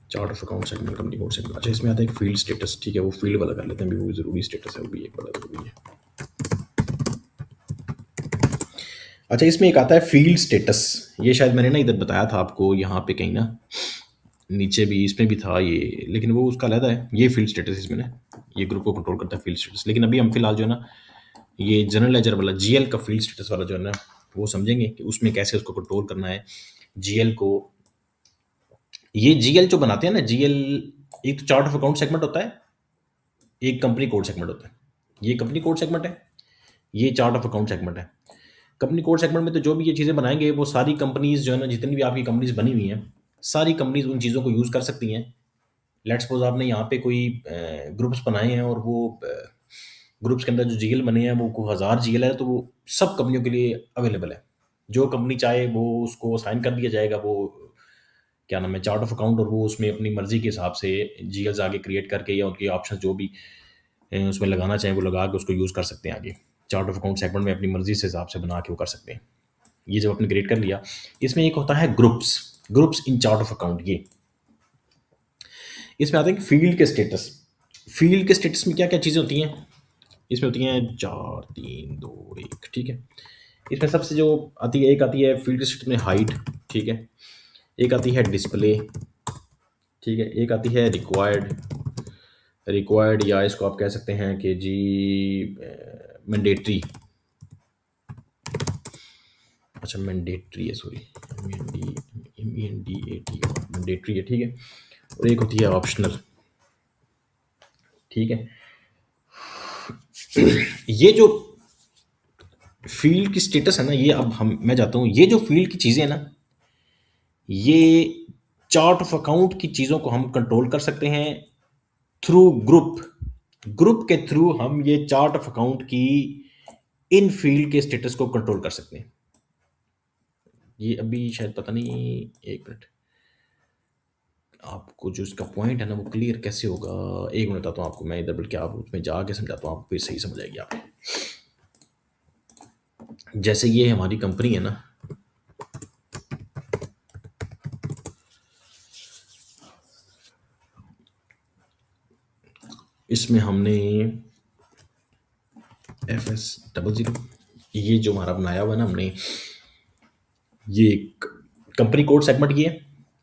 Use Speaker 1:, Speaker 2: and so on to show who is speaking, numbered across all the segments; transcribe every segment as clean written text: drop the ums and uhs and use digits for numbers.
Speaker 1: Chart of account segment, company code segment. अच्छा, इसमें आता है एक फील्ड स्टेटस, ठीक है, वो फील्ड वाला कर लेते हैं, भी वो ज़रूरी स्टेटस है, वो भी एक बड़ा ज़रूरी है। अच्छा, इसमें एक आता है फील्ड स्टेटस, ये शायद मैंने ना इधर बताया था आपको, यहाँ पे कहीं ना नीचे भी इसमें भी था ये, लेकिन वो उसका अलग है। ये फील्ड स्टेटस इसमें ना, ये ग्रुप को कंट्रोल करता है फील्ड स्टेटस। लेकिन अभी हम फिलहाल जो है ना, ये जनरल लेजर वाला जीएल का फील्ड स्टेटस वाला जो है ना, वो समझेंगे कि उसमें कैसे उसको कंट्रोल करना है जीएल को। ये जीएल जो बनाते हैं ना, जीएल एक तो चार्ट ऑफ अकाउंट सेगमेंट होता है, एक कंपनी कोड सेगमेंट होता है। ये कंपनी कोड सेगमेंट है, ये चार्ट ऑफ अकाउंट सेगमेंट है। कंपनी कोड सेगमेंट में तो जो भी ये चीज़ें बनाएंगे, वो सारी कंपनीज जो है ना, जितनी भी आपकी कंपनीज बनी हुई हैं, सारी कंपनीज उन चीज़ों को यूज़ कर सकती हैं। लेट्स सपोज आपने यहाँ पे कोई ग्रुप्स बनाए हैं, और वो ग्रुप्स के अंदर जो जीएल बने हैं वो 1000 जीएल है, तो वो सब कंपनियों के लिए अवेलेबल है। जो कंपनी चाहे वो उसको साइन कर दिया जाएगा, वो क्या नाम है, चार्ट ऑफ अकाउंट, और वो उसमें अपनी मर्जी के हिसाब से जीएल्स आगे क्रिएट करके, या उनके ऑप्शन जो भी उसमें लगाना चाहें वो लगा के उसको यूज़ कर सकते हैं आगे। चार्ट ऑफ अकाउंट सेगमेंट में अपनी मर्जी से हिसाब से बना के वो कर सकते हैं। ये जब आपने क्रिएट कर लिया, इसमें एक होता है groups, groups in chart of account. ये इसमें आता है कि फील्ड के स्टेटस। फील्ड के स्टेटस में क्या क्या चीज़ें होती हैं, इसमें होती हैं 4 3 2 1, ठीक है। इसमें सबसे जो आती है, एक आती है फील्ड स्टेटस में हाइट, ठीक है। एक आती है डिस्प्ले, ठीक है। एक आती है रिक्वायर्ड, रिक्वायर्ड या इसको आप कह सकते हैं कि जी मैंडेटरी। अच्छा, मैंडेटरी है, सॉरी, MENDAT, मैंडेटरी है, ठीक है। और एक होती है ऑप्शनल, ठीक है। ये जो फील्ड की स्टेटस है ना, ये अब हम मैं जाता हूँ, ये जो फील्ड की चीज़ें हैं ना, ये चार्ट ऑफ अकाउंट की चीज़ों को हम कंट्रोल कर सकते हैं थ्रू ग्रुप। ग्रुप के थ्रू हम ये चार्ट ऑफ अकाउंट की इन फील्ड के स्टेटस को कंट्रोल कर सकते हैं। ये अभी शायद पता नहीं, एक मिनट, आपको जो इसका पॉइंट है ना, वो क्लियर कैसे होगा, एक मिनट बताता हूँ आपको मैं इधर, बल्कि आप उसमें जाके समझाता हूँ आपको, फिर सही समझ आएगी आपको। जैसे ये हमारी कंपनी है ना, इसमें हमने FS00, ये जो हमारा बनाया हुआ है ना हमने, ये कंपनी कोड सेगमेंट,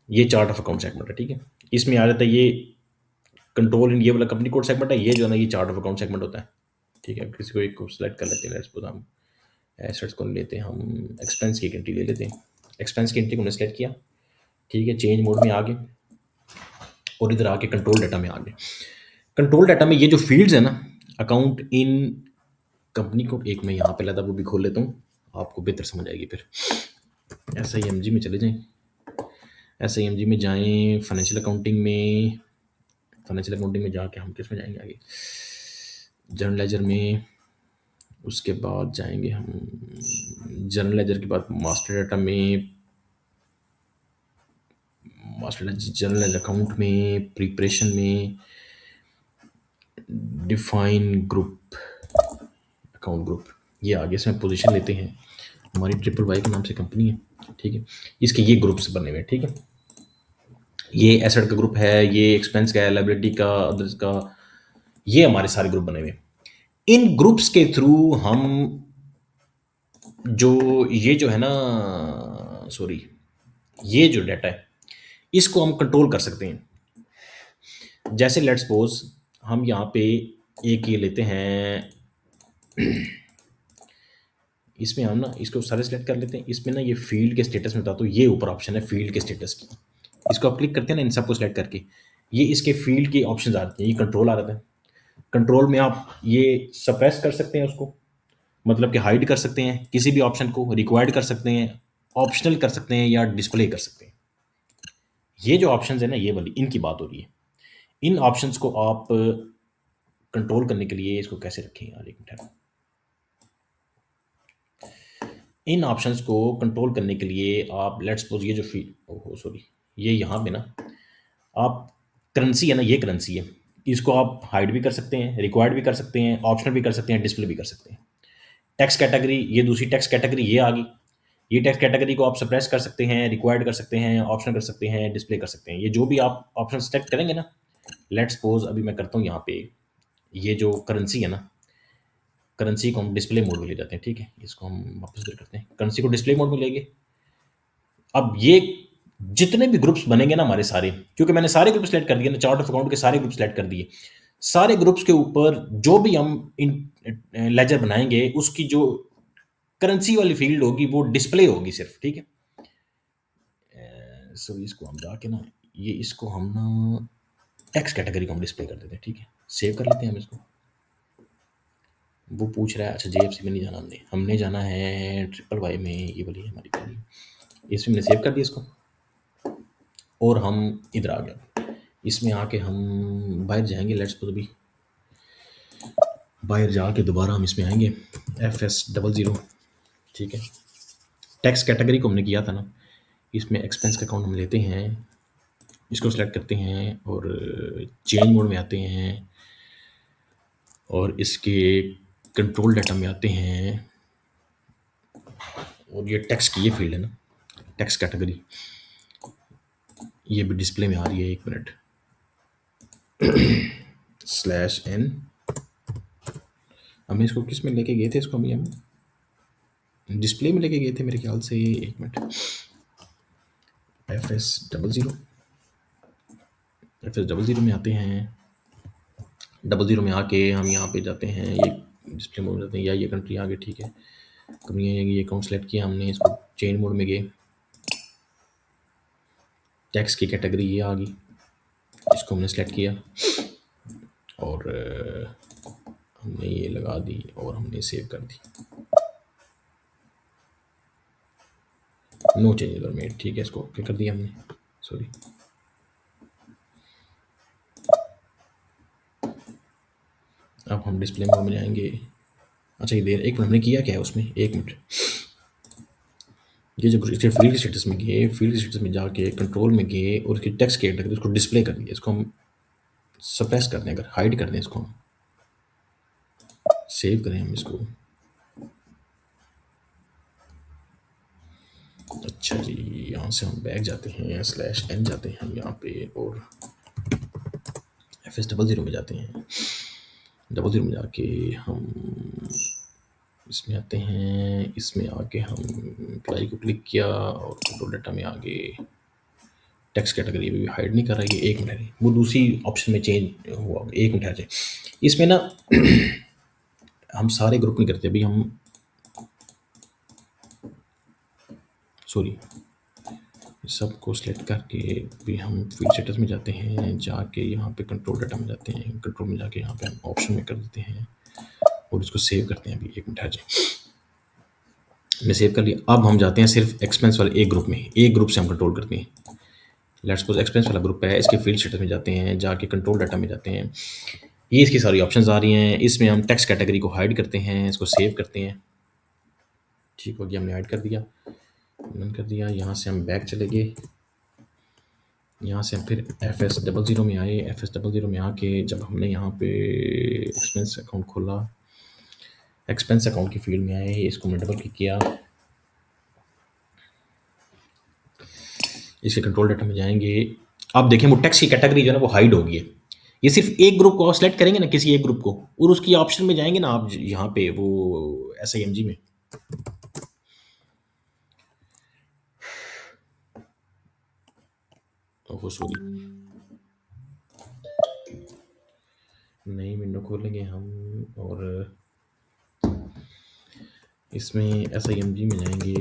Speaker 1: ये चार्ट ऑफ अकाउंट सेगमेंट है, ठीक है। इसमें आ जाता है ये कंट्रोल इन, ये वाला कंपनी कोड सेगमेंट है, ये जो है ना, ये चार्ट ऑफ अकाउंट सेगमेंट होता है, ठीक है। किसी को एक को सिलेक्ट कर लेते हैं, लेट्स सपोज हम एसेट्स को लेते हैं, हम एक्सपेंस की एंट्री ले लेते हैं। एक्सपेंस की एंट्री को हमने सेलेक्ट किया, ठीक है, चेंज मोड में आ गए, और इधर आके कंट्रोल डाटा में आ गए। कंट्रोल डाटा में ये जो फील्ड्स है ना, अकाउंट इन कंपनी को, एक मैं यहाँ पे लाता वो भी खोल लेता हूँ, आपको बेहतर समझ आएगी। फिर SIMG में चले जाएं, SIMG में जाएं, फाइनेंशियल अकाउंटिंग में, फाइनेंशियल अकाउंटिंग में जाके हम किस में जाएंगे आगे, जनरल लेजर में, उसके बाद जाएंगे हम जनरल लेजर के बाद मास्टर डाटा में, मास्टर जनरल अकाउंट में, प्रिपरेशन में, डिफाइन ग्रुप, अकाउंट ग्रुप, ये आगे से हम पोजीशन लेते हैं। हमारी YYY के नाम से कंपनी है, ठीक है। इसके ये ग्रुप्स बने हुए हैं, ठीक है। ये एसेट का ग्रुप है, ये एक्सपेंस का है, लाइबिलिटी का, अदर्स का, ये हमारे सारे ग्रुप बने हुए हैं। इन ग्रुप्स के थ्रू हम जो ये जो है ना, सॉरी, ये जो डाटा है इसको हम कंट्रोल कर सकते हैं। जैसे लेट्स सपोज हम यहाँ पे एक ये लेते हैं, इसमें हम ना इसको सारे सेलेक्ट कर लेते हैं। इसमें ना ये फील्ड के स्टेटस में बताता हूँ, ये ऊपर ऑप्शन है फील्ड के स्टेटस की, इसको आप क्लिक करते हैं ना, इन सबको सेलेक्ट करके ये इसके फील्ड के ऑप्शन आते हैं, ये कंट्रोल आ रहा है। कंट्रोल में आप ये सप्रेस कर सकते हैं उसको, मतलब कि हाइड कर सकते हैं किसी भी ऑप्शन को, रिक्वायर्ड कर सकते हैं, ऑप्शनल कर सकते हैं, या डिस्प्ले कर सकते हैं। ये जो ऑप्शंस है ना, ये वाली इनकी बात हो रही है। इन ऑप्शंस को आप कंट्रोल करने के लिए इसको कैसे रखें यार, एक मिनट। इन ऑप्शंस को कंट्रोल करने के लिए आप लेट्स सपोज ये जो ओहो सॉरी, ये यहाँ पे ना आप करेंसी है ना, ये करेंसी है, इसको आप हाइड भी कर सकते हैं, रिक्वायर्ड भी कर सकते हैं, ऑप्शनल भी कर सकते हैं, डिस्प्ले भी कर सकते हैं। टैक्स कैटेगरी, ये दूसरी टैक्स कैटेगरी ये आ गई, ये टेक्स्ट कैटेगरी को आप सप्रेस कर सकते हैं, रिक्वायर्ड कर सकते हैं, ऑप्शन कर सकते हैं, डिस्प्ले कर सकते हैं। ये जो भी आप ऑप्शन सेलेक्ट करेंगे ना, लेट्स सपोज अभी मैं करता हूँ यहाँ पे, ये जो करेंसी है ना, करेंसी को हम डिस्प्ले मोड में ले जाते हैं, ठीक है। इसको हम वापस इधर करते हैं, करेंसी को डिस्प्ले मोड में लेंगे। अब ये जितने भी ग्रुप्स बनेंगे ना हमारे सारे, क्योंकि मैंने सारे ग्रुप सेलेक्ट कर दिए ना, चार्ट ऑफ अकाउंट के सारे ग्रुप सेलेक्ट कर दिए, सारे ग्रुप्स के ऊपर जो भी हम इन लेजर बनाएंगे उसकी जो करेंसी वाली फील्ड होगी वो डिस्प्ले होगी सिर्फ, ठीक है। सो इसको हम जाके ना, ये इसको हम ना टेक्स्ट कैटेगरी को हम डिस्प्ले कर देते हैं, ठीक है। सेव कर लेते हैं हम इसको। वो पूछ रहा है, अच्छा जेएफसी में नहीं जाना, हमने हमने जाना है ट्रिपल वाई में, ये वाली है हमारी वाली, इसमें मैंने सेव कर दिया इसको। और हम इधर आ गए, इसमें आके हम बाहर जाएंगे, लेट्स सपोज अभी बाहर जाके दोबारा हम इसमें आएंगे FS00, ठीक है। टैक्स कैटेगरी को हमने किया था ना, इसमें एक्सपेंस का अकाउंट हम लेते हैं, इसको सेलेक्ट करते हैं और चेंज मोड में आते हैं और इसके कंट्रोल डाटा में आते हैं, और ये टैक्स की ये फील्ड है ना, टैक्स कैटेगरी, ये भी डिस्प्ले में आ रही है, 1 मिनट, /n। हम इसको किस में लेके गए थे, इसको हम डिस्प्ले में लेके गए थे मेरे ख्याल से, 1 मिनट, FS00, FS00 में आते हैं, 00 में आके हम यहाँ पे जाते हैं, ये डिस्प्ले मोड में जाते हैं, या ये कंट्री आ गई, ठीक है। कंपनी ये अकाउंट सेलेक्ट किया हमने, इसको चेंज मोड में गए, टैक्स की कैटेगरी ये आ गई, इसको हमने सेलेक्ट किया और हमने ये लगा दी और हमने सेव कर दी, नो चेंज वर मेड, ठीक है। इसको ओके कर दिया हमने, सॉरी। अब हम डिस्प्ले मोड में जाएंगे, अच्छा ये देर, एक मिनट, हमने किया क्या है उसमें, 1 मिनट, ये जो फील्ड स्टेटस में गए, फील्ड स्टेटस में जाके कंट्रोल में गए और उसकी टेक्स्ट कैटेगरी उसको डिस्प्ले कर दिया, इसको हम सप्रेस कर दें, अगर हाइड कर दें, इसको हम सेव करें हम इसको। अच्छा जी, यहाँ से हम बैक जाते हैं, /n जाते हैं हम यहाँ पे और FS00 में जाते हैं, 00 में जाके हम इसमें आते हैं, इसमें आके हम अप्लाई को क्लिक किया और कंट्रोल डाटा में आगे टेक्स्ट कैटेगरी भी हाइड नहीं कर रही है, 1 मिनट, वो दूसरी ऑप्शन में चेंज हुआ, 1 मिनट आ जाए। इसमें ना हम सारे ग्रुप नहीं करते, अभी हम सॉरी सबको सिलेक्ट करके भी हम फील्ड स्टेटस में जाते हैं, जाके यहाँ पे कंट्रोल डाटा में जाते हैं, कंट्रोल में जाके यहाँ पे हम ऑप्शन में कर देते हैं और इसको सेव करते हैं। अभी 1 मिनट आ जाए, मैं सेव कर लिया। अब हम जाते हैं सिर्फ एक्सपेंस वाले एक ग्रुप में, एक ग्रुप से हम कंट्रोल करते हैं, लेट्स सपोज एक्सपेंस वाला ग्रुप है, इसके फील्ड स्टेटस में जाते हैं, जाके कंट्रोल डाटा में जाते हैं, ये इसकी सारी ऑप्शंस आ रही हैं, इसमें हम टेक्स्ट कैटेगरी को हाइड करते हैं, इसको सेव करते हैं, ठीक हो गया, हमने हाइड कर दिया, डन कर दिया। यहाँ से हम बैक चले गए, यहाँ से हम फिर FS00 में आए, FS00 में आके जब हमने यहाँ पे एक्सपेंस अकाउंट खोला, एक्सपेंस अकाउंट की फील्ड में आए, इसको हमने डबल क्लिक किया, इसके कंट्रोल डाटा में जाएंगे, आप देखें वो टेक्स्ट की कैटेगरी जो है ना वो हाइड हो गई है। ये सिर्फ एक ग्रुप को सेलेक्ट करेंगे ना, किसी एक ग्रुप को, और उसकी ऑप्शन में जाएंगे ना आप यहाँ पे वो SIMG में, ओह सॉरी, नई विंडो खोलेंगे हम और इसमें SIMG में जाएंगे,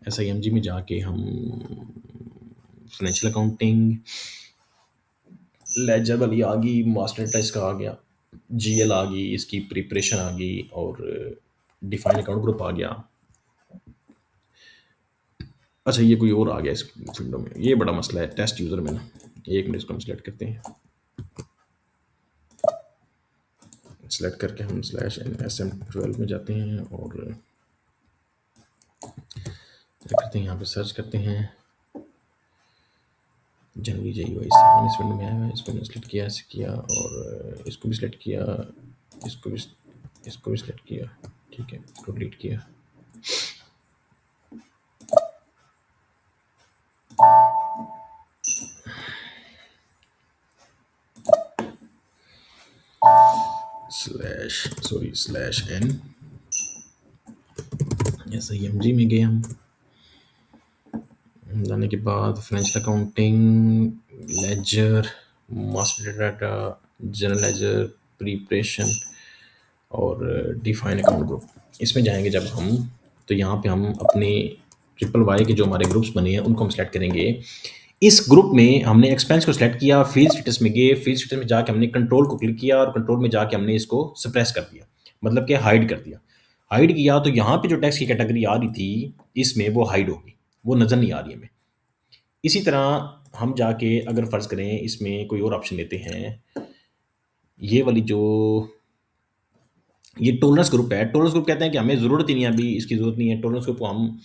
Speaker 1: SIMG में जाके हम फाइनेंशियल अकाउंटिंग लेजर वाली आ गई, मास्टर टेस्ट का आ गया, GL आ गई, इसकी प्रिपरेशन आ गई और डिफाइन अकाउंट ग्रुप आ गया। अच्छा ये कोई और आ गया इस विंडो में, ये बड़ा मसला है टेस्ट यूज़र में ना, 1 मिनट, इसको हम सेलेक्ट करते हैं, सेलेक्ट करके हम /SM12 में जाते हैं और करते हैं, यहाँ पे सर्च करते हैं जनवरी JUI 7, इस विंडो में आया हुआ है, इसको मैंने सेलेक्ट किया, ऐसे किया और इसको भी सेलेक्ट किया, इसको भी सेलेक्ट किया, ठीक है, इसको डिलीट किया। स्लैश सॉरी स्लैश एन, ऐसे एम जी में गए हम। जाने के बाद financial accounting, ledger, master data, general ledger, preparation और डिफाइन अकाउंट ग्रुप, इसमें जाएंगे जब हम, तो यहाँ पे हम अपने ट्रिपल वाई के जो हमारे ग्रुप्स बने हैं उनको हम सेलेक्ट करेंगे। इस ग्रुप में हमने एक्सपेंस को सिलेक्ट किया, फील्ड स्टेटस में गए, फील्ड स्टेटस में जाके हमने कंट्रोल को क्लिक किया और कंट्रोल में जाके हमने इसको सप्रेस कर दिया, मतलब कि हाइड कर दिया। हाइड किया तो यहाँ पे जो टैक्स की कैटेगरी आ रही थी इसमें वो हाइड होगी, वो नज़र नहीं आ रही हमें। इसी तरह हम जाके अगर फ़र्ज़ करें इसमें कोई और ऑप्शन लेते हैं, ये वाली जो ये टॉलरेंस ग्रुप है, टॉलरेंस ग्रुप कहते हैं कि हमें ज़रूरत ही नहीं है, अभी इसकी ज़रूरत नहीं है। टॉलरेंस ग्रुप को हम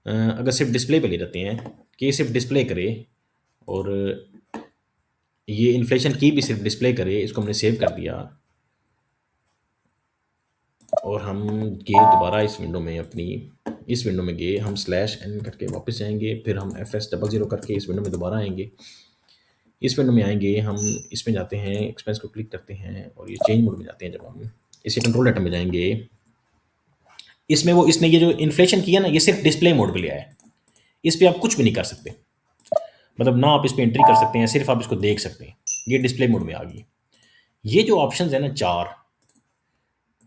Speaker 1: अगर सिर्फ डिस्प्ले पे ले जाते हैं कि ये सिर्फ डिस्प्ले करे और ये इन्फ्लेशन की भी सिर्फ डिस्प्ले करे, इसको हमने सेव कर दिया और हम गए दोबारा इस विंडो में, अपनी इस विंडो में गए, हम स्लैश एन करके वापस जाएंगे, फिर हम एफ एस डबल ज़ीरो करके इस विंडो में दोबारा आएंगे। इस विंडो में आएंगे, हम इसमें जाते हैं, एक्सपेंस को क्लिक करते हैं और ये चेंज मोड में जाते हैं। जब हम इसे कंट्रोल डाटा में जाएंगे, इसमें वो इसने ये जो इन्फ्लेशन किया ना, ये सिर्फ डिस्प्ले मोड पे लिया है, इस पर आप कुछ भी नहीं कर सकते, मतलब ना आप इस पर एंट्री कर सकते हैं, सिर्फ आप इसको देख सकते हैं। ये डिस्प्ले मोड में आ गई। ये जो ऑप्शन है ना चार,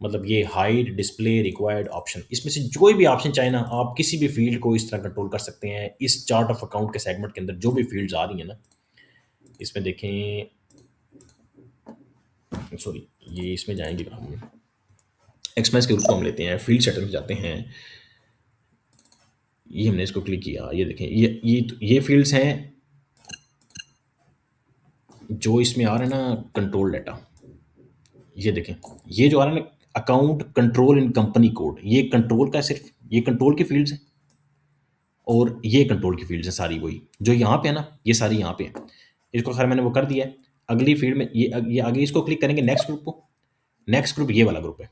Speaker 1: मतलब ये हाइड, डिस्प्ले, रिक्वायर्ड ऑप्शन, इसमें से कोई भी ऑप्शन चाहे ना, आप किसी भी फील्ड को इस तरह कंट्रोल कर सकते हैं। इस चार्ट ऑफ अकाउंट के सेगमेंट के अंदर जो भी फील्ड्स आ रही हैं ना, इसमें देखें, सॉरी ये इसमें जाएंगे हम, एक्सपेंस के ग्रुप को हम लेते हैं, फील्ड सेटअप में जाते हैं, ये हमने इसको क्लिक किया, ये देखें, ये फील्ड्स हैं जो इसमें आ रहे हैं ना, कंट्रोल डाटा। ये देखें, ये जो आ रहा है ना, अकाउंट कंट्रोल इन कंपनी कोड, ये कंट्रोल का सिर्फ, ये कंट्रोल की फील्ड्स हैं और ये कंट्रोल की फील्ड्स हैं सारी, वही जो यहाँ पे है ना, ये सारी यहाँ पे है। इसको खैर मैंने वो कर दिया है। अगली फील्ड में ये आगे इसको क्लिक करेंगे, नेक्स्ट ग्रुप को, नेक्स्ट ग्रुप ये वाला ग्रुप है,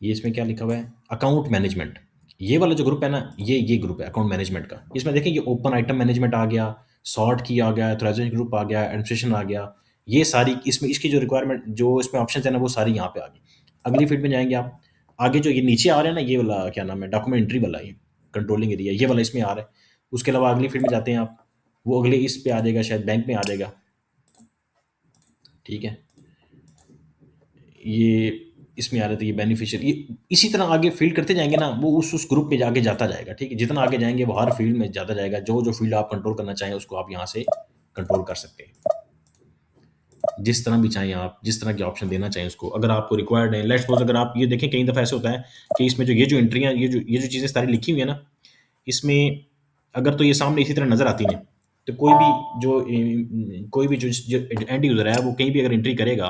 Speaker 1: ये इसमें क्या लिखा हुआ है, अकाउंट मैनेजमेंट। ये वाला जो ग्रुप है ना, ये ग्रुप है अकाउंट मैनेजमेंट का। इसमें देखिए, ये ओपन आइटम मैनेजमेंट आ गया, सॉर्ट की आ गया, एथोराइजेशन ग्रुप आ गया, एडमिनिस्ट्रेशन आ गया, ये सारी इसमें इसकी जो रिक्वायरमेंट, जो इसमें ऑप्शन है ना, वो सारी यहाँ पे आ गई। अगली फील्ड में जाएंगे आप, आगे जो ये नीचे आ रहा है ना, ये वाला क्या नाम है, डॉक्यूमेंट एंट्री वाला, ये कंट्रोलिंग एरिया, ये वाला इसमें आ रहा है। उसके अलावा अगली फील्ड में जाते हैं आप, वो अगले इस पे आ जाएगा, शायद बैंक में आ जाएगा, ठीक है। ये इसमें आ रहे थे, ये बेनिफिशियल, ये इसी तरह आगे फील्ड करते जाएंगे ना, वो उस ग्रुप पे आगे जाता जाएगा, ठीक है। जितना आगे जाएंगे वो हर फील्ड में जाता जाएगा, जो जो फील्ड आप कंट्रोल करना चाहें उसको आप यहाँ से कंट्रोल कर सकते हैं, जिस तरह भी चाहें आप, जिस तरह के ऑप्शन देना चाहें उसको, अगर आपको रिक्वायर्ड है। लेट्स सपोज अगर आप ये देखें, कई दफ़ा ऐसे होता है कि इसमें जो ये जो एंट्रियाँ, ये जो चीज़ें सारी लिखी हुई है ना, इसमें अगर तो ये सामने इसी तरह नज़र आती हैं, तो कोई भी जो एंड यूज़र है, वो कहीं भी अगर एंट्री करेगा,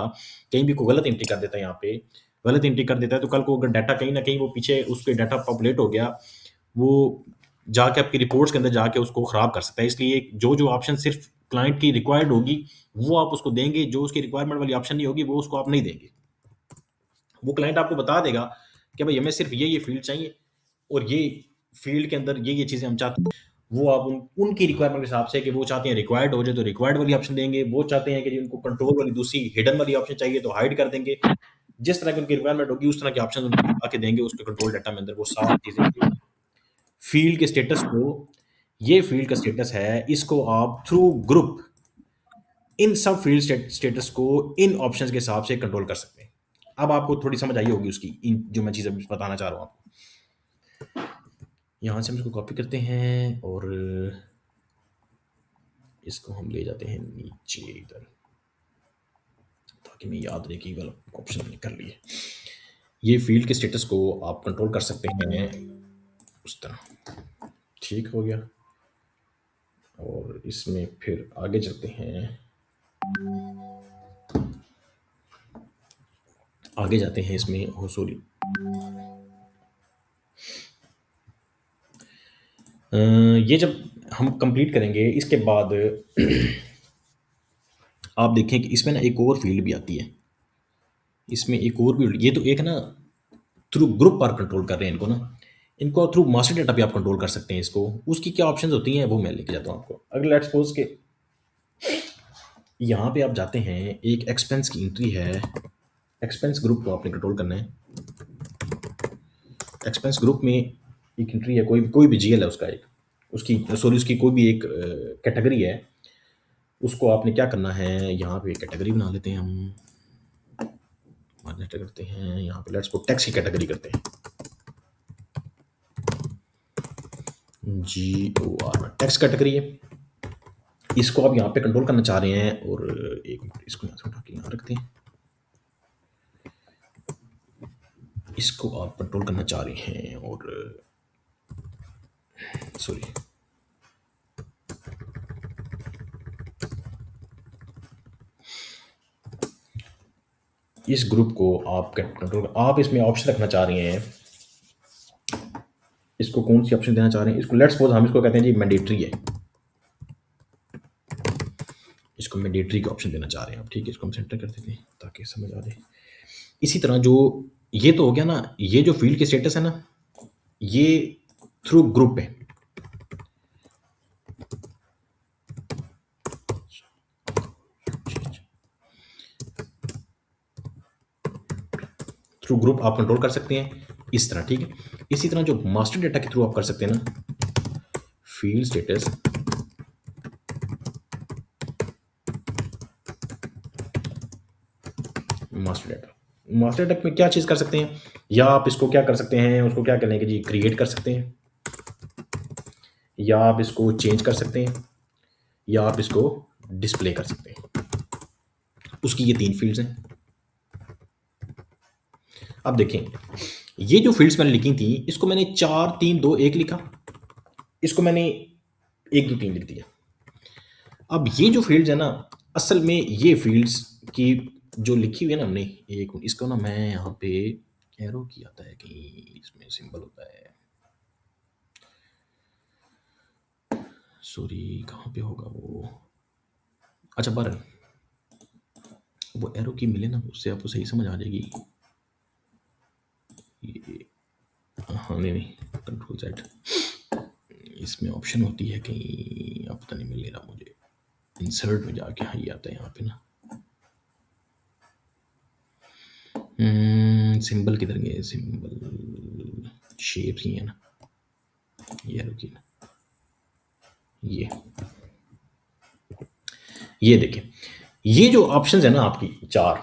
Speaker 1: कहीं भी कोई गलत एंट्री कर देता है, यहाँ पे गलत एंट्री कर देता है, तो कल को अगर डाटा कहीं ना कहीं वो पीछे उसके डाटा पॉपुलेट हो गया, वो जाके आपकी रिपोर्ट्स के अंदर जाके उसको ख़राब कर सकता है। इसलिए जो जो ऑप्शन सिर्फ क्लाइंट की रिक्वायर्ड होगी वो आप उसको देंगे, जो उसकी रिक्वायरमेंट वाली ऑप्शन नहीं होगी वो उसको आप नहीं देंगे। वो क्लाइंट आपको बता देगा कि भाई हमें सिर्फ ये फील्ड चाहिए और ये फील्ड के अंदर ये चीज़ें हम चाहते हैं। वो आप उनकी रिक्वायरमेंट के हिसाब से, कि वो चाहते हैं रिक्वायर्ड हो जाए तो रिक्वायर्ड वाली ऑप्शन देंगे, वो चाहते हैं कि उनको कंट्रोल वाली दूसरी हिडन वाली ऑप्शन चाहिए तो हाइड कर देंगे। जिस तरह की उनकी रिक्वायरमेंट होगी उस तरह के ऑप्शन उनको आके देंगे, उसके कंट्रोल डाटा में अंदर वो सारी चीज़ें। फील्ड के स्टेटस को, ये फील्ड का स्टेटस है, इसको आप थ्रू ग्रुप इन सब फील्ड स्टेटस को इन ऑप्शंस के हिसाब से कंट्रोल कर सकते हैं। अब आपको थोड़ी समझ आई होगी उसकी, इन जो मैं चीज़ें बताना चाह रहा हूँ आपको। यहाँ से हम इसको कॉपी करते हैं और इसको हम ले जाते हैं नीचे इधर, ताकि मैं याद रहे कि वाला ऑप्शन हमने कर लिए। ये फील्ड के स्टेटस को आप कंट्रोल कर सकते हैं उस तरह, ठीक हो गया। और इसमें फिर आगे चलते हैं, आगे जाते हैं इसमें, हो सॉरी, ये जब हम कंप्लीट करेंगे इसके बाद आप देखें कि इसमें ना एक और फील्ड भी आती है, इसमें एक और भी, ये तो एक ना थ्रू ग्रुप पर कंट्रोल कर रहे हैं इनको ना, इनको थ्रू मास्टर डेटा पे आप कंट्रोल कर सकते हैं इसको। उसकी क्या ऑप्शंस होती हैं वो मैं लेके जाता हूँ आपको। अगर लेट्स सपोज के यहाँ पे आप जाते हैं, एक एक्सपेंस की एंट्री है, एक्सपेंस ग्रुप को आपने कंट्रोल करना है। एक्सपेंस ग्रुप में एक एंट्री है, कोई भी जीएल है उसका एक, उसकी सॉरी उसकी कोई भी एक कैटेगरी है, उसको आपने क्या करना है, यहाँ पे कैटेगरी बना लेते हैं हम, मार्जिन करते हैं यहाँ पे, लेट्स को टैक्स की कैटेगरी करते हैं, GOR टैक्स कैटेगरी है। इसको आप यहाँ पे कंट्रोल करना चाह रहे हैं, और एक मिनट इसको यहाँ से उठा के यहाँ रखते हैं, इसको आप कंट्रोल करना चाह रहे हैं, और सॉरी इस ग्रुप को आप कंट्रोल, आप इसमें ऑप्शन रखना चाह रहे हैं, इसको कौन सी ऑप्शन देना चाह रहे हैं, इसको लेट्स सपोज हम इसको कहते हैं जी मैंडेटरी है, इसको मैंडेटरी का ऑप्शन देना चाह रहे हैं आप, ठीक है, इसको हम सेंटर कर देते हैं ताकि समझ आ जाए। इसी तरह जो ये तो हो गया ना, ये जो फील्ड के स्टेटस है ना, ये थ्रू ग्रुप है, थ्रू ग्रुप आप कंट्रोल कर सकते हैं इस तरह, ठीक है। इसी तरह जो मास्टर डेटा के थ्रू आप कर सकते हैं ना, फील्ड स्टेटस मास्टर डेटा में क्या चीज़ कर सकते हैं, या आप इसको क्या कर सकते हैं, उसको क्या करने के जी क्रिएट कर सकते हैं, या आप इसको चेंज कर सकते हैं, या आप इसको डिस्प्ले कर सकते हैं। उसकी ये 3 फील्ड्स हैं। अब देखें, ये जो फील्ड्स मैंने लिखी थी, इसको मैंने 4 3 2 1 लिखा, इसको मैंने 1 2 3 लिख दिया। अब ये जो फील्ड्स है ना, असल में ये फील्ड्स की जो लिखी हुई है ना हमने, एक इसको ना मैं यहाँ पे एरो की आता है कहीं, इसमें सिंबल होता है, सॉरी कहाँ पे होगा वो, अच्छा बार वो एरो की मिले ना, उससे आपको सही समझ आ जाएगी। ये हाँ नहीं कंट्रोल Z, इसमें ऑप्शन होती है कहीं, अब पता नहीं मिल रहा मुझे, इंसर्ट में जाके हाँ ये आता है यहाँ पे ना, सिंबल किधर गए, सिंबल शेप्स ही है ना, ये रुकिए ना, ये देखें, ये जो ऑप्शंस है ना आपकी 4,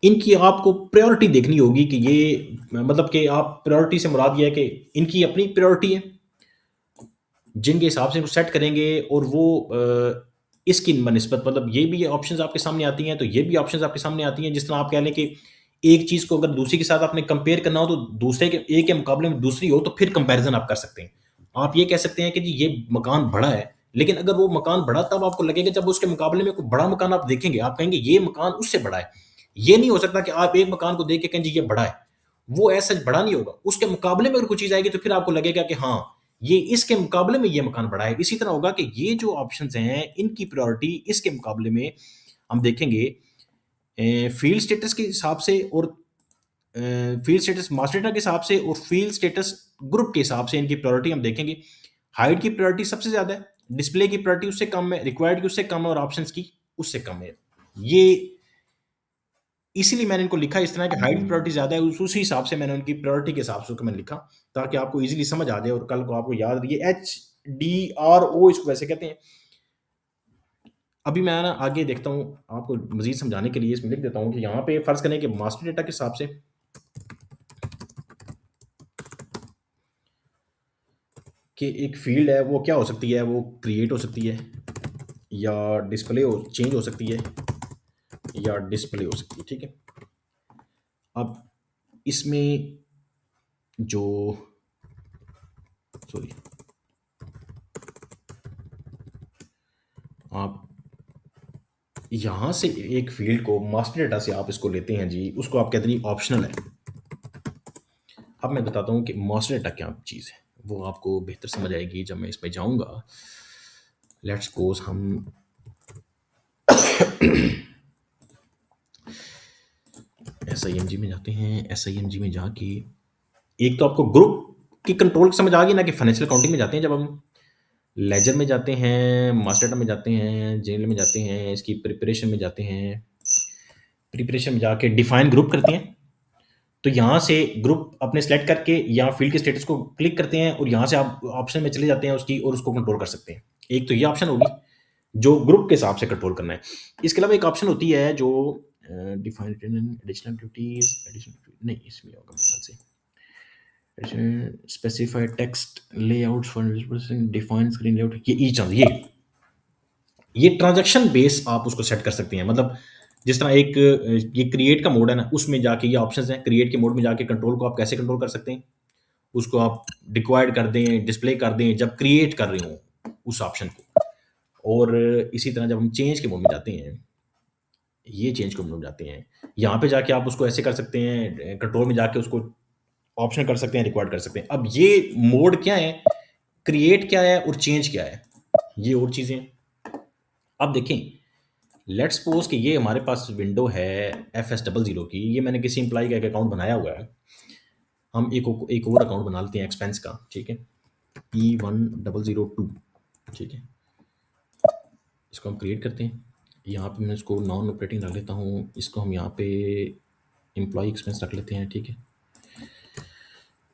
Speaker 1: इनकी आपको प्रायोरिटी देखनी होगी कि ये मतलब कि आप प्रायोरिटी से मुराद ये है कि इनकी अपनी प्रायोरिटी है, जिनके हिसाब से सेट करेंगे, और वो इसकी बनिस्बत मतलब ये भी ऑप्शंस आपके सामने आती हैं, तो ये भी ऑप्शंस आपके सामने आती हैं। जिस तरह आप कह लें कि एक चीज़ को अगर दूसरी के साथ आपने कंपेयर करना हो, तो दूसरे के एक के मुकाबले में दूसरी हो, तो फिर कंपैरिजन आप कर सकते हैं। आप ये कह सकते हैं कि जी ये मकान बड़ा है, लेकिन अगर वो मकान बड़ा तब आपको लगेगा जब उसके मुकाबले में कोई बड़ा मकान आप देखेंगे, आप कहेंगे ये मकान उससे बड़ा है। ये नहीं हो सकता कि आप एक मकान को देख के कहें जी ये बड़ा है, वो ऐसा बड़ा नहीं होगा। उसके मुकाबले में अगर कोई चीज़ आएगी तो फिर आपको लगेगा कि हाँ, ये इसके मुकाबले में ये मकान बड़ा है। इसी तरह होगा कि ये जो ऑप्शंस हैं, इनकी प्रायोरिटी इसके मुकाबले में हम देखेंगे फील्ड स्टेटस के हिसाब से, और फील्ड स्टेटस मास्टर डेटा के हिसाब से, और फील्ड स्टेटस ग्रुप के हिसाब से इनकी प्रायोरिटी हम देखेंगे। हाइड की प्रायोरिटी सबसे ज़्यादा है, डिस्प्ले की प्रायोरिटी उससे कम है, रिक्वायर्ड की उससे कम है, और ऑप्शंस की उससे कम है। ये इसीलिए मैंने इनको लिखा इस तरह कि हाइड प्रायोरिटी ज़्यादा है, उसी हिसाब से मैंने उनकी प्रायोरिटी के हिसाब से उसको मैंने लिखा, ताकि आपको ईजिली समझ आ जाए और कल को आपको याद रहे। HDRO इसको वैसे कहते हैं। अभी मैं ना आगे देखता हूँ, आपको मज़ीद समझाने के लिए इसमें लिख देता हूँ कि यहाँ पे फ़र्ज़ करें कि मास्टर डेटा के हिसाब से कि एक फ़ील्ड है, वो क्या हो सकती है, वो क्रिएट हो सकती है, या डिस्प्ले हो चेंज हो सकती है, या डिस्प्ले हो सकती है, ठीक है। अब इसमें जो सॉरी आप यहाँ से एक फ़ील्ड को मास्टर डेटा से आप इसको लेते हैं जी, उसको आप कहते हैं ऑप्शनल है। अब मैं बताता हूँ कि मास्टर डेटा क्या चीज़ है, वो आपको बेहतर समझ आएगी जब मैं इसमें जाऊँगा। लेट्स सपोज हम SIMG में जाते हैं। SIMG में जाके एक तो आपको ग्रुप की कंट्रोल समझ आ गई ना, कि फाइनेंशियल अकाउंटिंग में जाते हैं जब हम लेजर में जाते हैं, मास्टर डेटा में जाते हैं, जेनरल में जाते हैं, इसकी प्रिपरेशन में जाते हैं, प्रिपरेशन में जाके डिफाइन ग्रुप करते हैं। तो यहाँ से ग्रुप अपने सेलेक्ट करके यहाँ फील्ड के स्टेटस को क्लिक करते हैं और यहाँ से आप ऑप्शन में चले जाते हैं उसकी और उसको कंट्रोल कर सकते हैं। एक तो ये ऑप्शन होगी जो ग्रुप के हिसाब से कंट्रोल करना है। इसके अलावा एक ऑप्शन होती है जो डिफाइन एडिशनल एक्टिविटीज, एडिशनल नहीं इसमें होगा मेरे ख्याल से, specify text layouts for define screen layout, ये ईच ये ट्रांजैक्शन बेस आप उसको सेट कर सकते हैं। मतलब जिस तरह एक ये क्रिएट का मोड है ना, उसमें जाके ये ऑप्शंस हैं, क्रिएट के मोड में जाके कंट्रोल को आप कैसे कंट्रोल कर सकते हैं, उसको आप रिक्वायर्ड कर दें, डिस्प्ले कर दें जब क्रिएट कर रहे हो उस ऑप्शन को। और इसी तरह जब हम चेंज के मोड में जाते हैं, ये चेंज के मोड में जाते हैं, यहाँ पे जाके आप उसको ऐसे कर सकते हैं, कंट्रोल में जाके उसको ऑप्शन कर सकते हैं, रिक्वायर्ड कर सकते हैं। अब ये मोड क्या है, क्रिएट क्या है और चेंज क्या है, ये और चीज़ें। अब देखें, लेट्स सपोज कि ये हमारे पास विंडो है FS00 की, ये मैंने किसी एम्प्लॉय का एक अकाउंट बनाया हुआ है। हम एक और अकाउंट बना लेते हैं एक्सपेंस का, ठीक है, E1002, ठीक है। इसको हम क्रिएट करते हैं। यहाँ पे मैं इसको नॉन ऑपरेटिंग रख लेता हूँ, इसको हम यहाँ पे एम्प्लॉय एक्सपेंस रख लेते हैं, ठीक है।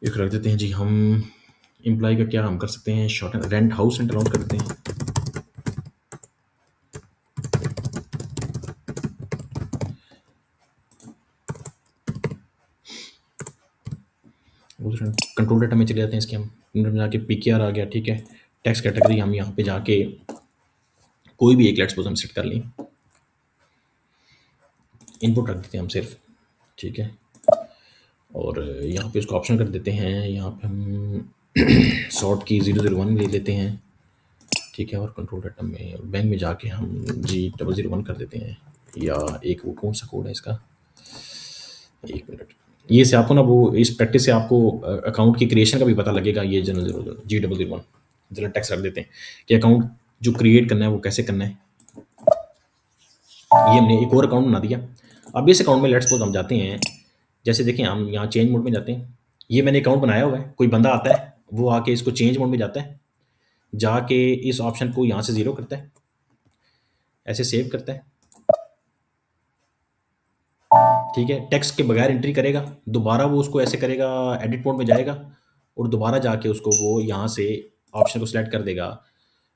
Speaker 1: एक रख देते हैं जी हम एम्प्लॉय का, क्या हम कर सकते हैं, शॉर्ट रेंट हाउस रेंट अलाउट कर देते हैं। कंट्रोल डाटा में चले जाते हैं, इसके हम जाके PKR आ गया, ठीक है। टैक्स कैटेगरी हम यहाँ पे जाके कोई भी एक लेट्स सपोज हम सेट कर लें, इनपुट रख देते हैं हम सिर्फ, ठीक है। और यहाँ पे इसको ऑप्शन कर देते हैं, यहाँ पे हम सॉर्ट की 001 ले लेते हैं, ठीक है। और कंट्रोल डाटा में बैंक में जाके हम G001 कर देते हैं, या एक वो कौन सा कोड है इसका, एक मिनट, ये से आपको ना वो इस प्रैक्टिस से आपको अकाउंट की क्रिएशन का भी पता लगेगा। ये जनरल G001 जनरल टैक्स रख देते हैं कि अकाउंट जो क्रिएट करना है वो कैसे करना है। ये हमने एक और अकाउंट बना दिया। अब इस अकाउंट में लेट्स सपोज हम जाते हैं, जैसे देखें हम यहाँ चेंज मोड में जाते हैं, ये मैंने अकाउंट बनाया हुआ है, कोई बंदा आता है वो आके इसको चेंज मोड में जाता है, जाके इस ऑप्शन को यहाँ से 0 करता है, ऐसे सेव करता है, ठीक है। टेक्स्ट के बगैर एंट्री करेगा, दोबारा वो उसको ऐसे करेगा, एडिट मोड में जाएगा और दोबारा जाके उसको वो यहाँ से ऑप्शन को सिलेक्ट कर देगा।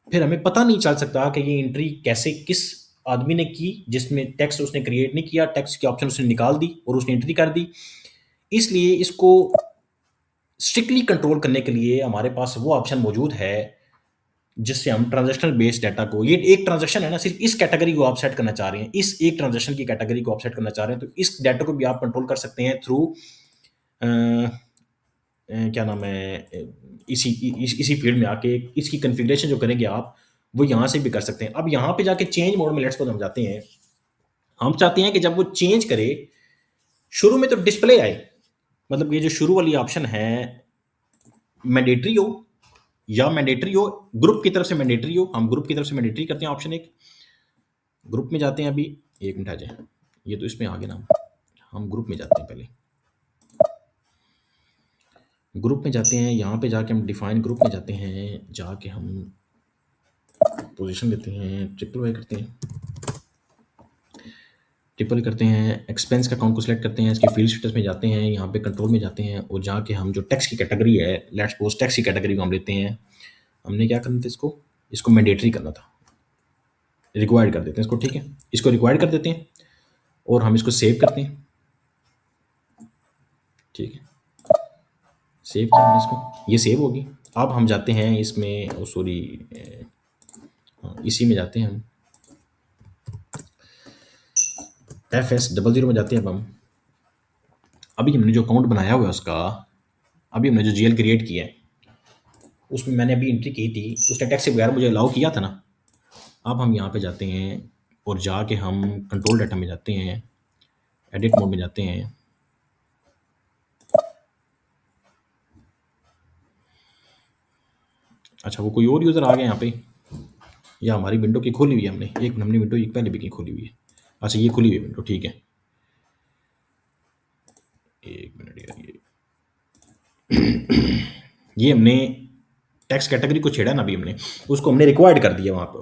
Speaker 1: फिर हमें पता नहीं चल सकता कि ये एंट्री कैसे किस आदमी ने की, जिसमें टेक्स्ट उसने क्रिएट नहीं किया, टेक्स्ट की ऑप्शन उसने निकाल दी और उसने एंट्री कर दी। इसलिए इसको स्ट्रिक्टली कंट्रोल करने के लिए हमारे पास वो ऑप्शन मौजूद है जिससे हम ट्रांजैक्शनल बेस्ड डाटा को, ये एक ट्रांजैक्शन है ना, सिर्फ इस कैटेगरी को आप सेट करना चाह रहे हैं, इस एक ट्रांजैक्शन की कैटेगरी को आप सेट करना चाह रहे हैं, तो इस डाटा को भी आप कंट्रोल कर सकते हैं थ्रू क्या नाम है, इसी फील्ड में आके इसकी कन्फिग्रेशन जो करेंगे आप वो यहाँ से भी कर सकते हैं। अब यहाँ पे जाके चेंज मोड में लेट्स सपोज हम जाते हैं, हम चाहते हैं कि जब वो चेंज करे शुरू में तो डिस्प्ले आए, मतलब ये जो शुरू वाली ऑप्शन है मैंडेटरी हो या मैंडेटरी हो ग्रुप की तरफ से मैंडेटरी हो, हम ग्रुप की तरफ से मैंडेटरी करते हैं ऑप्शन एक, ग्रुप में जाते हैं। अभी एक मिनट आ जाए, ये तो इसमें आ गया ना, हम ग्रुप में जाते हैं, पहले ग्रुप में जाते हैं, यहाँ पे जाके हम डिफाइन ग्रुप में जाते हैं, जाके हम पोजीशन लेते हैं, ट्रिपल वाई करते हैं, ट्रिपल करते हैं, एक्सपेंस का अकाउंट को सिलेक्ट करते हैं, इसके फील्ड स्टेटस में जाते हैं, यहाँ पे कंट्रोल में जाते हैं और जाके हम जो टैक्स की कैटेगरी है, लेट्स सपोज टैक्स की कैटेगरी को हम लेते हैं, हमने क्या करना था, इसको मैंडेटरी करना था, रिक्वायर्ड कर देते हैं इसको, ठीक है। इसको रिक्वायर्ड कर देते हैं और हम इसको सेव करते हैं, ठीक है। सेव किया हमने इसको, ये सेव होगी। अब हम जाते हैं इसमें, सॉरी इसी में जाते हैं हम FS00 में जाते हैं। अब हम अभी हमने जो अकाउंट बनाया हुआ है उसका, अभी हमने जो GL क्रिएट किया है उसमें मैंने अभी एंट्री की थी, उसने टैक्स के बगैर मुझे अलाउ किया था ना। अब हम यहाँ पे जाते हैं और जाके हम कंट्रोल डाटा में जाते हैं, एडिट मोड में जाते हैं, अच्छा वो कोई और यूज़र आ गया यहाँ पे, या हमारी विंडो की खोली हुई है हमने, एक हमने विंडो एक पहले भी की खोली हुई है, अच्छा ये खुली हुई है विंडो, ठीक है। एक मिनट यार, ये हमने टैक्स कैटेगरी को छेड़ा ना अभी हमने, उसको हमने रिक्वायर्ड कर दिया वहाँ पे,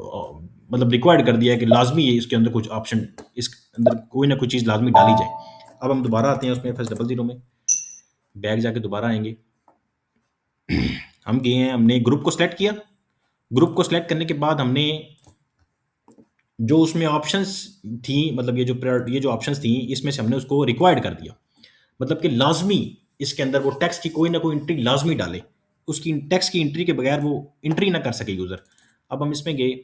Speaker 1: मतलब रिक्वायर्ड कर दिया कि लाजमी है इसके अंदर कुछ ऑप्शन इस अंदर कोई ना कोई चीज़ लाजमी डाली जाए। अब हम दोबारा आते हैं उसमें FS00 में, बैक जाके दोबारा आएंगे। हम गए हैं, हमने ग्रुप को सिलेक्ट किया। ग्रुप को सिलेक्ट करने के बाद हमने जो उसमें ऑप्शंस थी, मतलब ये जो ऑप्शंस थी, इसमें से हमने उसको रिक्वायर्ड कर दिया, मतलब कि लाजमी इसके अंदर वो टेक्स्ट की कोई ना कोई एंट्री लाजमी डाले, उसकी टेक्स्ट की एंट्री के बगैर वो एंट्री ना कर सके यूज़र। अब हम इसमें गए,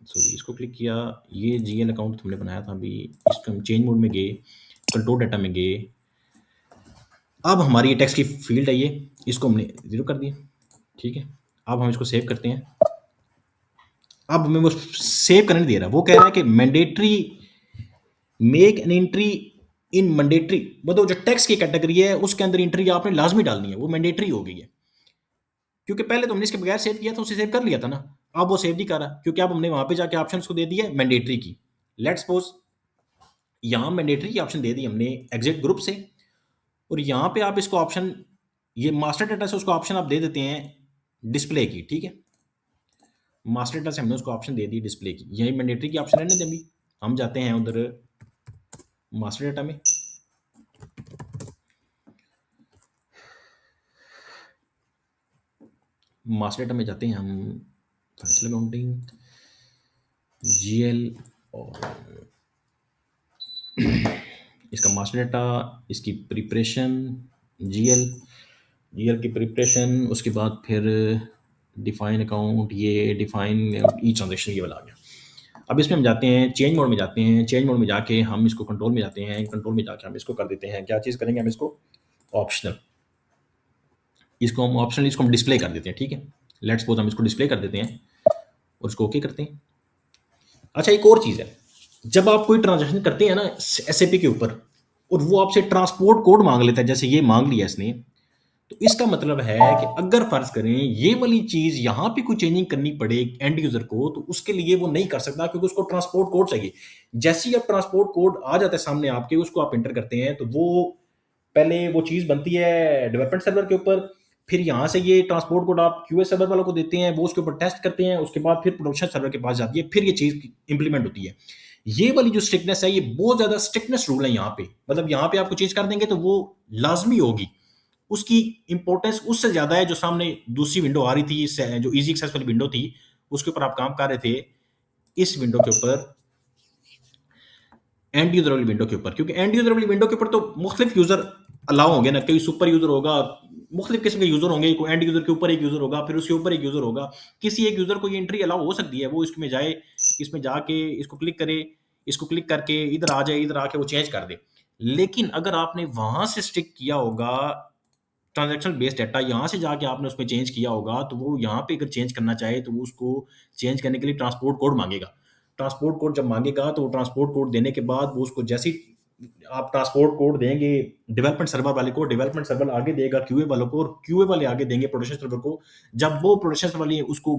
Speaker 1: सॉरी इसको क्लिक किया, ये जीएल अकाउंट हमने बनाया था अभी, इसको हम चेंज मोड में गए, कंट्रोल डाटा में गए। अब हमारी ये टेक्स्ट की फील्ड है, ये इसको हमने 0 कर दिया, ठीक है। अब हम इसको सेव करते हैं। अब हमें वो सेव करने नहीं दे रहा, वो कह रहा है कि mandatory make an entry in mandatory, मतलब जो टेक्स्ट की कैटेगरी है उसके अंदर एंट्री आपने लाजमी डालनी है, वो मैंडेटरी हो गई है। क्योंकि पहले तो हमने इसके बगैर सेव किया था, उसे सेव कर लिया था ना, अब वो सेव नहीं कर रहा, क्योंकि अब हमने वहां पे जाके ऑप्शन को दे दिया मैंडेटरी की। लेट्स सपोज यहाँ मैंडेटरी की ऑप्शन दे दी हमने एग्जिट ग्रुप से, और यहाँ पे आप इसको ऑप्शन, ये मास्टर डाटा से उसको ऑप्शन आप दे देते हैं डिस्प्ले की, ठीक है। मास्टर डाटा से हमने उसको ऑप्शन दे दी डिस्प्ले की, यही मैंडेटरी की ऑप्शन है ना। जब हम जाते हैं उधर मास्टर डाटा में, मास्टर डाटा में जाते हैं हम, फाइनेंशियल अकाउंटिंग जीएल, और इसका मास्टर डाटा, इसकी प्रिपरेशन जीएल, जीएल की प्रिपरेशन, उसके बाद फिर डिफाइन अकाउंट, ये डिफाइन ई ट्रांजेक्शन, ये वाला आ गया। अब इसमें हम जाते हैं चेंज मोड में, जाते हैं चेंज मोड में जाके हम इसको कंट्रोल में जाते हैं, कंट्रोल में जाके हम इसको कर देते हैं, क्या चीज़ करेंगे हम इसको ऑप्शनल, इसको हम डिस्प्ले कर देते हैं, ठीक है। लेट्स सपोज हम इसको डिस्प्ले कर देते हैं और इसको ओके करते हैं। अच्छा एक और चीज़ है, जब आप कोई ट्रांजेक्शन करते हैं ना एसएपी के ऊपर, और वो आपसे ट्रांसपोर्ट कोड मांग लेता है, जैसे ये मांग लिया इसने, तो इसका मतलब है कि अगर फर्ज करें ये वाली चीज यहां पे कोई चेंजिंग करनी पड़े एंड यूजर को, तो उसके लिए वो नहीं कर सकता, क्योंकि उसको ट्रांसपोर्ट कोड चाहिए। जैसे ही अब ट्रांसपोर्ट कोड आ जाता है सामने आपके, उसको आप एंटर करते हैं, तो वो पहले वो चीज बनती है डेवलपमेंट सर्वर के ऊपर, फिर यहां से ये ट्रांसपोर्ट कोड आप क्यूए सर्वर वालों को देते हैं, वो उसके ऊपर टेस्ट करते हैं, उसके बाद फिर प्रोडक्शन सर्वर के पास जाती है, फिर ये चीज इंप्लीमेंट होती है। ये वाली जो स्ट्रिक्टनेस है, ये बहुत ज्यादा स्ट्रिक्टनेस रूल है यहाँ पे, मतलब यहाँ पे आपको चीज कर देंगे तो वो लाजमी होगी, उसकी इंपॉर्टेंस उससे ज्यादा है। जो सामने दूसरी विंडो आ रही थी, जो इजी एक्सेस वाली विंडो थी, उसके ऊपर आप काम कर रहे थे, इस विंडो के ऊपर, एंड यूजर वाली विंडो के ऊपर, क्योंकि एंड यूजर वाली विंडो के ऊपर तो मुख्तलिफ यूजर अलाउ होंगे ना, कोई सुपर यूजर होगा, मुख्तलिफ किस्म के यूजर होंगे, कोई एंड यूजर के ऊपर एक यूजर होगा, फिर उसके ऊपर एक यूजर होगा, किसी एक यूजर को ये एंट्री अलाउ हो सकती है, वो इसमें जाए, इसमें जाके इसको क्लिक करे, इसको क्लिक करके इधर आ जाए, इधर आके वो चेंज कर दे। लेकिन अगर आपने वहां से स्टिक किया होगा ट्रांजैक्शन बेस्ड डाटा, यहाँ से जाके आपने उसमें चेंज किया होगा, तो वो यहाँ पे अगर चेंज करना चाहे तो वो उसको चेंज करने के लिए ट्रांसपोर्ट कोड मांगेगा। ट्रांसपोर्ट कोड जब मांगेगा, तो वो ट्रांसपोर्ट कोड देने के बाद वो उसको, जैसे ही आप ट्रांसपोर्ट कोड देंगे डेवलपमेंट सर्वर वाले को, डेवलपमेंट सर्वर आगे देगा क्यूए वालों को, और क्यूए वाले आगे देंगे प्रोडक्शन सर्वर को। जब वो प्रोडक्शन सर्वर वाले उसको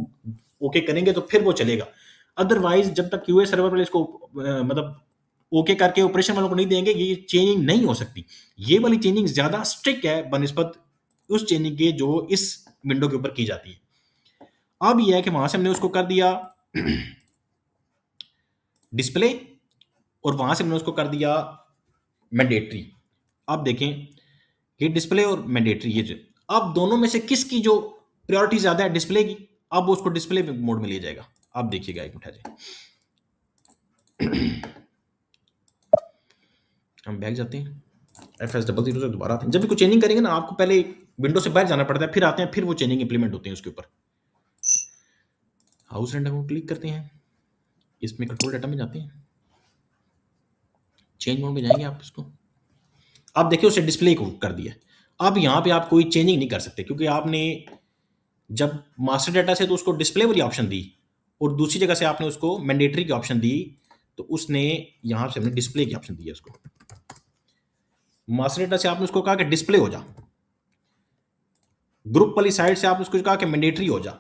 Speaker 1: ओके करेंगे, तो फिर वो चलेगा। अदरवाइज जब तक क्यूए सर्वर वाले इसको मतलब ओके करके ऑपरेशन वालों को नहीं देंगे, ये चेंजिंग नहीं हो सकती। ये वाली चेंजिंग ज्यादा स्ट्रिक्ट है बनस्पत उस चेंजिंग के जो इस विंडो के ऊपर की जाती है। अब यह है कि वहां से हमने उसको कर दिया डिस्प्ले, और वहां से हमने उसको कर दिया मैंडेटरी। अब देखें, ये डिस्प्ले और मैंडेटरी, ये जो अब दोनों में से किसकी जो प्रायोरिटी ज्यादा है, डिस्प्ले की। अब वो उसको डिस्प्ले मोड में ले जाएगा। अब देखिएगा, एक मिनट है जी, हम बैक जाते हैं, FS00 से दोबारा आते हैं। जब भी कुछ चेंजिंग करेंगे ना, आपको पहले विंडो से बाहर जाना पड़ता है, फिर आते हैं, फिर वो चेंजिंग इंप्लीमेंट होते हैं उसके ऊपर। हाउस रेंट को क्लिक करते हैं, इसमें कंट्रोल डाटा में जाते हैं, चेंज मोड में जाएंगे आप इसको। अब देखिए उसे डिस्प्ले को कर दिया। अब यहाँ पे आप कोई चेंजिंग नहीं कर सकते, क्योंकि आपने जब मास्टर डाटा से तो उसको डिस्प्ले वाली ऑप्शन दी, और दूसरी जगह से आपने उसको मैंडेटरी की ऑप्शन दी, तो उसने यहाँ से हमने डिस्प्ले की ऑप्शन दी है उसको। मास्टर डाटा से आपने उसको कहा कि डिस्प्ले हो जा, ग्रुप वाली साइड से आपने उसको कहा कि मैंडेटरी हो जा,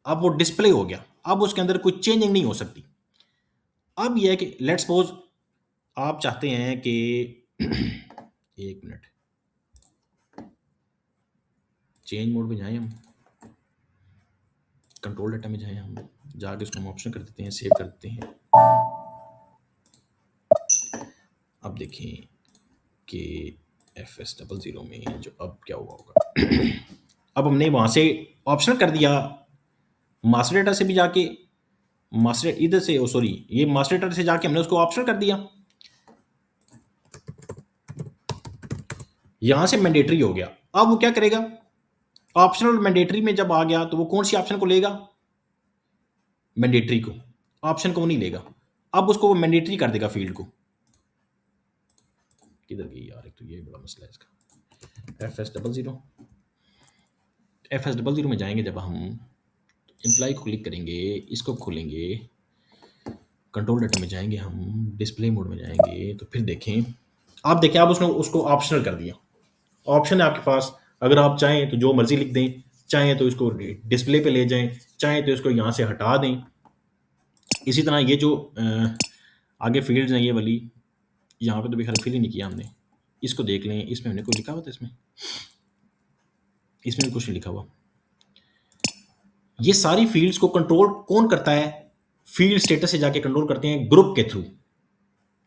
Speaker 1: अब वो डिस्प्ले हो गया, अब उसके अंदर कोई चेंजिंग नहीं हो सकती। अब यह है कि लेट्स सपोज आप चाहते हैं कि एक मिनट, चेंज मोड में जाएं हम, कंट्रोल डाटा में जाएं हम, जाके उसको हम ऑप्शन कर देते हैं, सेव कर देते हैं। अब देखें कि FS00 में जो अब क्या हुआ होगा। अब हमने वहाँ से ऑप्शनल कर दिया, मास्टर डेटा से भी जाके मास्टर इधर से सॉरी ये मास्टर डेटा से जाके हमने उसको ऑप्शनल कर दिया, यहाँ से मैंडेटरी हो गया। अब वो क्या करेगा, ऑप्शनल मैंडेटरी में जब आ गया तो वो कौन सी ऑप्शन को लेगा, मैंडेटरी को, ऑप्शन को वो नहीं लेगा। अब उसको वो मैंडेटरी कर देगा फील्ड को। किधर गई यार, एक तो ये बड़ा मसला है इसका। FS00 में जाएंगे जब हम, एम्प्लॉय को क्लिक करेंगे, इसको खोलेंगे, कंट्रोल डाटा में जाएंगे, हम डिस्प्ले मोड में जाएंगे, तो फिर देखें, आप देखें, आप उसने उसको ऑप्शनल कर दिया। ऑप्शन है आपके पास, अगर आप चाहें तो जो मर्जी लिख दें, चाहें तो इसको डिस्प्ले पे ले जाएं, चाहें तो इसको यहाँ से हटा दें। इसी तरह ये जो आगे फील्ड्स हैं ये वाली, यहाँ पे तो भी खैर फिल ही नहीं किया हमने, इसको देख लें, इसमें हमने कुछ लिखा हुआ था, इसमें भी कुछ नहीं लिखा हुआ। ये सारी फील्ड्स को कंट्रोल कौन करता है, फील्ड स्टेटस से जाके कंट्रोल करते हैं ग्रुप के थ्रू,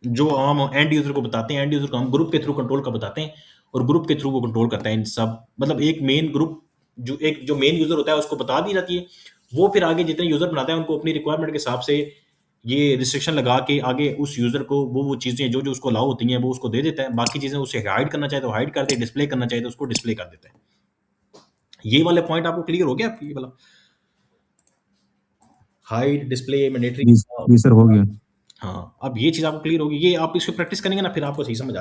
Speaker 1: जो हम एंड यूजर को बताते हैं, एंड यूजर को हम ग्रुप के थ्रू कंट्रोल का बताते हैं, और ग्रुप के थ्रू वो कंट्रोल करता है इन सब। मतलब एक मेन ग्रुप, जो मेन यूजर होता है उसको बता दी जाती है, वो फिर आगे जितने यूजर बनाता है उनको अपनी रिक्वायरमेंट के हिसाब से ये रिस्ट्रिक्शन लगा के आगे उस यूजर को वो चीजें जो जो उसको अलाउ होती हैं वो उसको दे देता है। बाकी चीजें उसे हाइड करना चाहे तो हाइड कर दे, डिस्प्ले करना चाहे तो उसको डिस्प्ले कर देता है। ये वाले पॉइंट आपको क्लियर हो गया, आपकी ये वाला हाइड डिस्प्ले मैंडेटरी।
Speaker 2: जी सर, हो गया।
Speaker 1: हाँ, अब ये चीज आपको क्लियर होगी, ये आप इसको प्रैक्टिस करेंगे ना, फिर आपको सही समझ आ